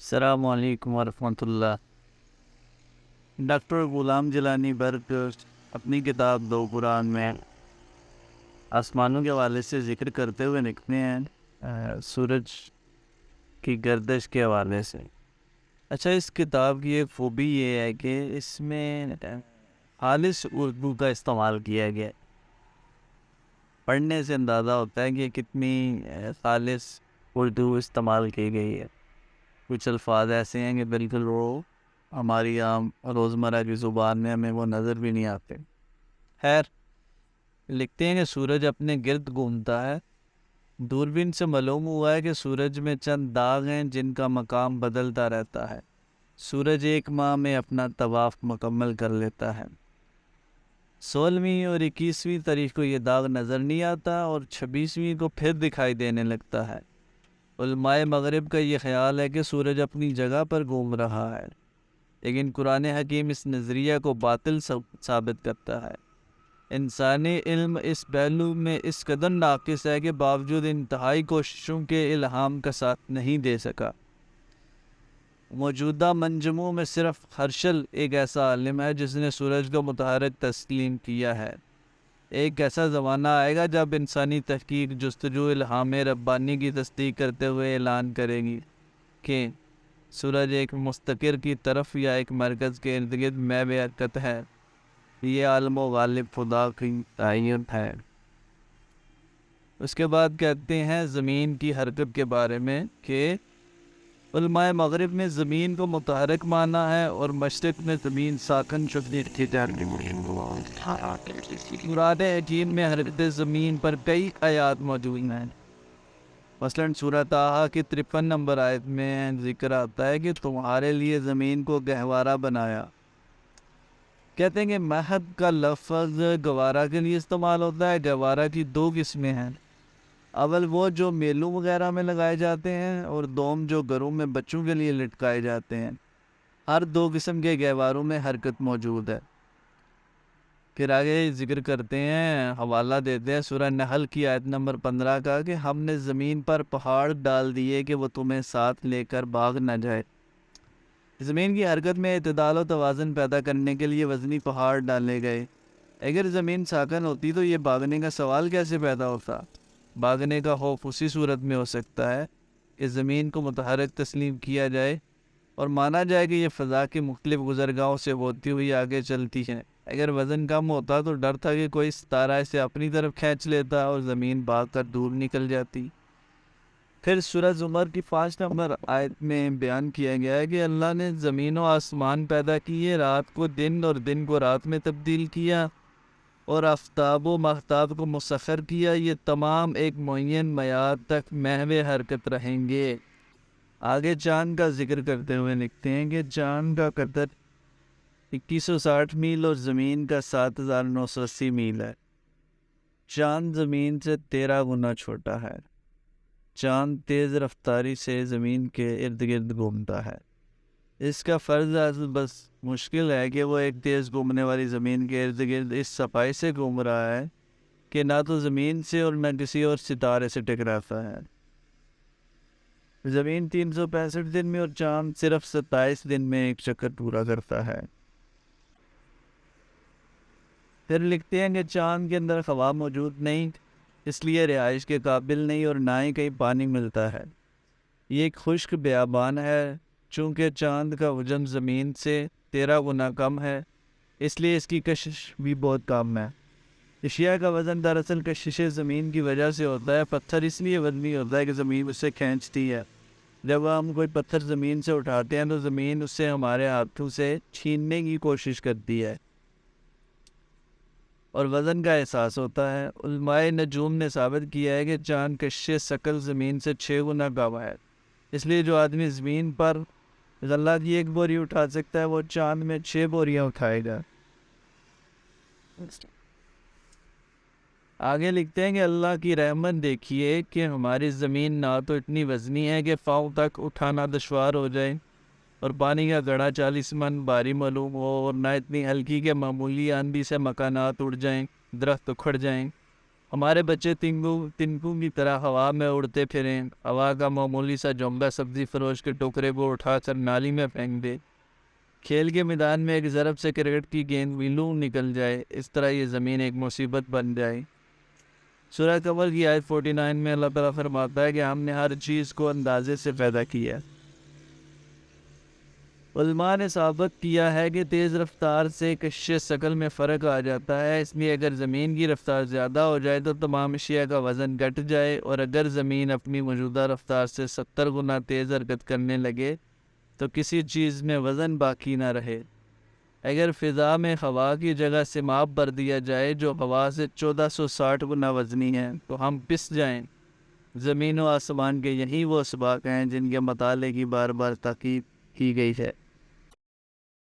السلام علیکم ورحمۃ اللہ۔ ڈاکٹر غلام جیلانی برق اپنی کتاب دو قرآن میں آسمانوں کے حوالے سے ذکر کرتے ہوئے لکھتے ہیں سورج کی گردش کے حوالے سے۔ اچھا، اس کتاب کی ایک خوبی یہ ہے کہ اس میں خالص اردو کا استعمال کیا گیا ہے۔ پڑھنے سے اندازہ ہوتا ہے کہ کتنی خالص اردو استعمال کی گئی ہے۔ کچھ الفاظ ایسے ہیں کہ بالکل وہ ہماری عام روزمرہ کی زبان میں ہمیں وہ نظر بھی نہیں آتے۔ خیر، لکھتے ہیں کہ سورج اپنے گرد گھومتا ہے۔ دوربین سے معلوم ہوا ہے کہ سورج میں چند داغ ہیں جن کا مقام بدلتا رہتا ہے۔ سورج ایک ماہ میں اپنا طواف مکمل کر لیتا ہے۔ 16ویں اور 21ویں تاریخ کو یہ داغ نظر نہیں آتا اور 26ویں کو پھر دکھائی دینے لگتا ہے۔ علماء مغرب کا یہ خیال ہے کہ سورج اپنی جگہ پر گھوم رہا ہے، لیکن قرآن حکیم اس نظریہ کو باطل ثابت کرتا ہے۔ انسانی علم اس پہلو میں اس قدر ناقص ہے کہ باوجود انتہائی کوششوں کے الہام کا ساتھ نہیں دے سکا۔ موجودہ منجموں میں صرف ہرشل ایک ایسا عالم ہے جس نے سورج کو متحرک تسلیم کیا ہے۔ ایک ایسا زمانہ آئے گا جب انسانی تحقیق جستجو الہام ربانی کی تصدیق کرتے ہوئے اعلان کرے گی کہ سورج ایک مستقر کی طرف یا ایک مرکز کے ارد گرد محو حرکت ہے۔ یہ عالم و غالب خدا کی تعین ہے۔ اس کے بعد کہتے ہیں زمین کی حرکت کے بارے میں کہ علماء مغرب میں زمین کو متحرک مانا ہے اور مشرق میں زمین ساکن شدید تھی۔ قرآن حکیم میں حرکت زمین پر کئی آیات موجود ہیں۔ مثلاً سورہ طٰہٰ کی 53 نمبر آیت میں ذکر آتا ہے کہ تمہارے لیے زمین کو گہوارہ بنایا۔ کہتے ہیں کہ مہد کا لفظ گوارہ کے لیے استعمال ہوتا ہے۔ گوارہ کی دو قسمیں ہیں، اول وہ جو میلوں وغیرہ میں لگائے جاتے ہیں اور دوم جو گھروں میں بچوں کے لیے لٹکائے جاتے ہیں۔ ہر دو قسم کے گہواروں میں حرکت موجود ہے۔ پھر آگے ذکر کرتے ہیں، حوالہ دیتے ہیں سورہ نحل کی آیت نمبر 15 کا کہ ہم نے زمین پر پہاڑ ڈال دیے کہ وہ تمہیں ساتھ لے کر بھاگ نہ جائے۔ زمین کی حرکت میں اعتدال و توازن پیدا کرنے کے لیے وزنی پہاڑ ڈالے گئے۔ اگر زمین ساکن ہوتی تو یہ بھاگنے کا سوال کیسے پیدا ہوتا؟ بھاگنے کا خوف اسی صورت میں ہو سکتا ہے کہ زمین کو متحرک تسلیم کیا جائے اور مانا جائے کہ یہ فضا کی مختلف گزرگاہوں سے ہوتی ہوئی آگے چلتی ہے۔ اگر وزن کم ہوتا تو ڈر تھا کہ کوئی ستارہ اسے اپنی طرف کھینچ لیتا اور زمین بھاگ کر دور نکل جاتی۔ پھر سورہ زمر کی 5 نمبر آیت میں بیان کیا گیا ہے کہ اللہ نے زمین و آسمان پیدا کیے، رات کو دن اور دن کو رات میں تبدیل کیا اور آفتاب و ماہتاب کو مسخر کیا۔ یہ تمام ایک معین میعاد تک محو حرکت رہیں گے۔ آگے چاند کا ذکر کرتے ہوئے لکھتے ہیں کہ چاند کا قطر 2160 میل اور زمین کا 7980 میل ہے۔ چاند زمین سے 13 گنا چھوٹا ہے۔ چاند تیز رفتاری سے زمین کے ارد گرد گھومتا ہے۔ اس کا فرض بس مشکل ہے کہ وہ ایک تیز گھومنے والی زمین کے ارد گرد اس صفائی سے گھوم رہا ہے کہ نہ تو زمین سے اور نہ کسی اور ستارے سے ٹکراتا ہے۔ زمین 365 دن میں اور چاند صرف 27 دن میں ایک چکر پورا کرتا ہے۔ پھر لکھتے ہیں کہ چاند کے اندر ہوا موجود نہیں، اس لیے رہائش کے قابل نہیں اور نہ ہی کہیں پانی ملتا ہے۔ یہ ایک خشک بیابان ہے۔ چونکہ چاند کا حجم زمین سے 13 گنا کم ہے، اس لیے اس کی کشش بھی بہت کم ہے۔ اشیاء کا وزن دراصل کشش زمین کی وجہ سے ہوتا ہے۔ پتھر اس لیے وزنی ہوتا ہے کہ زمین اسے کھینچتی ہے۔ جب ہم کوئی پتھر زمین سے اٹھاتے ہیں تو زمین اسے ہمارے ہاتھوں سے چھیننے کی کوشش کرتی ہے اور وزن کا احساس ہوتا ہے۔ علماء نجوم نے ثابت کیا ہے کہ چاند کشش ثقل زمین سے 6 گنا کم ہے، اس لیے جو آدمی زمین پر غلہ کی 1 بوری اٹھا سکتا ہے وہ چاند میں 6 بوریاں اٹھائے گا۔ آگے لکھتے ہیں کہ اللہ کی رحمت دیکھیے کہ ہماری زمین نہ تو اتنی وزنی ہے کہ پاؤں تک اٹھانا دشوار ہو جائے اور پانی کا گڑھا 40 من بھاری معلوم ہو، اور نہ اتنی ہلکی کہ معمولی آندھی سے مکانات اڑ جائیں، درخت اکھڑ جائیں۔ ہمارے بچے تنکوں کی طرح ہوا میں اڑتے پھریں، ہوا کا معمولی سا جھونکا سبزی فروش کے ٹوکرے کو اٹھا کر نالی میں پھینک دے، کھیل کے میدان میں ایک ضرب سے کرکٹ کی گیند ویلوں نکل جائے، اس طرح یہ زمین ایک مصیبت بن جائے۔ سورہ قمر کی آیت 49 میں اللہ تعالیٰ فرماتا ہے کہ ہم نے ہر چیز کو اندازے سے پیدا کیا ہے۔ علماء نے ثابت کیا ہے کہ تیز رفتار سے کشش ثقل میں فرق آ جاتا ہے، اس لیے اگر زمین کی رفتار زیادہ ہو جائے تو تمام اشیاء کا وزن گھٹ جائے، اور اگر زمین اپنی موجودہ رفتار سے 70 گنا تیز حرکت کرنے لگے تو کسی چیز میں وزن باقی نہ رہے۔ اگر فضا میں ہوا کی جگہ سماپ بھر دیا جائے جو ہوا سے 1460 گنا وزنی ہے تو ہم پس جائیں۔ زمین و آسمان کے یہی وہ اسباق ہیں جن کے مطالعے کی بار بار تاکید کی گئی ہے۔